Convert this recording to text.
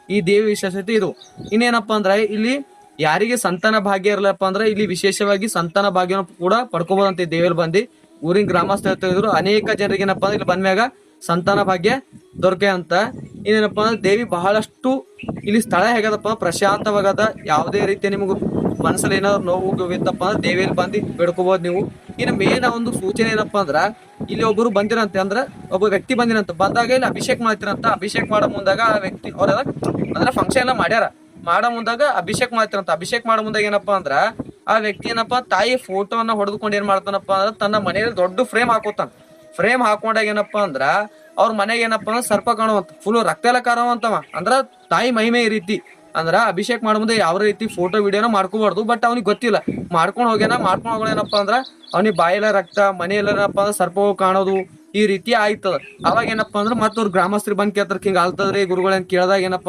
ಈ ದೇವಿ ವಿಶೇಷತೆ ಇದು. ಇನ್ನೇನಪ್ಪಾ ಅಂದ್ರೆ ಇಲ್ಲಿ ಯಾರಿಗೆ ಸಂತಾನ ಭಾಗ್ಯ ಇರಲಪ್ಪ ಅಂದ್ರೆ ಇಲ್ಲಿ ವಿಶೇಷವಾಗಿ ಸಂತಾನ ಭಾಗ್ಯ ಕೂಡ ಪಡ್ಕೋಬಹುದಂತ ಈ ದೇವಿಯಲ್ಲಿ ಬಂದು ಊರಿನ ಗ್ರಾಮಸ್ಥ ಹೇಳ್ತಿದ್ರು. ಅನೇಕ ಜನರಿಗೆ ಏನಪ್ಪಾ ಅಂದ್ರೆ ಇಲ್ಲಿ ಬಂದ್ಮ್ಯಾಗ ಸಂತಾನ ಭಾಗ್ಯ ದೊರಕೆ ಅಂತ. ಇನ್ನೇನಪ್ಪಾ ಅಂದ್ರೆ ದೇವಿ ಬಹಳಷ್ಟು ಇಲ್ಲಿ ಸ್ಥಳ ಹೇಗದಪ್ಪ ಪ್ರಶಾಂತವಾಗದ. ಯಾವುದೇ ರೀತಿಯ ನಿಮಗೂ ಮನಸ್ಸಲ್ಲಿ ಏನಾದ್ರು ನೋವು ಇತ್ತಪ್ಪ ಅಂದ್ರೆ ದೇವಿಯಲ್ಲಿ ಬಂದು ಬೇಡ್ಕೋಬಹುದು ನೀವು. ಇನ್ನು ಮೇನ್ ಒಂದು ಸೂಚನೆ ಏನಪ್ಪಾ ಅಂದ್ರ ಇಲ್ಲಿ ಒಬ್ಬರು ಬಂದಿರಂತೆ ಅಂದ್ರ ಒಬ್ಬ ವ್ಯಕ್ತಿ ಬಂದಿರಂತ ಬಂದಾಗ ಇಲ್ಲಿ ಅಭಿಷೇಕ ಮಾಡ್ತಿರಂತ. ಅಭಿಷೇಕ ಮಾಡೋ ಮುಂದಾಗ ಆ ವ್ಯಕ್ತಿ ಅವ್ರೆಲ್ಲ ಅಂದ್ರೆ ಫಂಕ್ಷನ್ ಎಲ್ಲ ಮಾಡ್ಯಾರ. ಮಾಡೋ ಮುಂದಾಗ ಅಭಿಷೇಕ ಮಾಡ್ತಿರಂತ. ಅಭಿಷೇಕ ಮಾಡೋ ಮುಂದಾಗ ಏನಪ್ಪಾ ಅಂದ್ರ ಆ ವ್ಯಕ್ತಿ ಏನಪ್ಪಾ ತಾಯಿ ಫೋಟೋವನ್ನ ಹೊಡೆದುಕೊಂಡು ಏನ್ ಮಾಡ್ತಾನಪ್ಪ ಅಂದ್ರ ತನ್ನ ಮನೆಯಲ್ಲಿ ದೊಡ್ಡ ಫ್ರೇಮ್ ಹಾಕೋತಾನ. ಫ್ರೇಮ್ ಹಾಕೊಂಡಾಗ ಏನಪ್ಪಾ ಅಂದ್ರ ಅವ್ರ ಮನೆಗೆ ಏನಪ್ಪಾ ಅಂದ್ರೆ ಸರ್ಪ ಕಾಣುವಂತ ಫುಲ್ ರಕ್ತ ಎಲ್ಲ ಕಾಣುವಂತವ ಅಂದ್ರ ತಾಯಿ ಮಹಿಮೆ ಈ ರೀತಿ. ಅಂದ್ರ ಅಭಿಷೇಕ ಮಾಡೋ ಮುಂದೆ ಯಾವ ರೀತಿ ಫೋಟೋ ವಿಡಿಯೋನ ಮಾಡ್ಕೋಬಾರ್ದು. ಬಟ್ ಅವ್ನಿಗೆ ಗೊತ್ತಿಲ್ಲ, ಮಾಡ್ಕೊಂಡು ಹೋಗೋಣ ಏನಪ್ಪಾ ಅಂದ್ರ ಅವ್ನಿಗೆ ಬಾಯೆಲ್ಲ ರಕ್ತ, ಮನೆಯಲ್ಲೇನಪ್ಪಾ ಅಂದ್ರೆ ಸರ್ಪ ಕಾಣೋದು ಈ ರೀತಿ ಆಯ್ತದ. ಅವಾಗ ಏನಪ್ಪಾ ಅಂದ್ರೆ ಮತ್ತವ್ರ ಗ್ರಾಮಸ್ಥರು ಬಂದ್ ಕೇಳ್ತಾರ, ಹಿಂಗ ಆಲ್ತದ್ರಿ ಗುರುಗಳನ್ನ ಕೇಳಿದಾಗ ಏನಪ್ಪಾ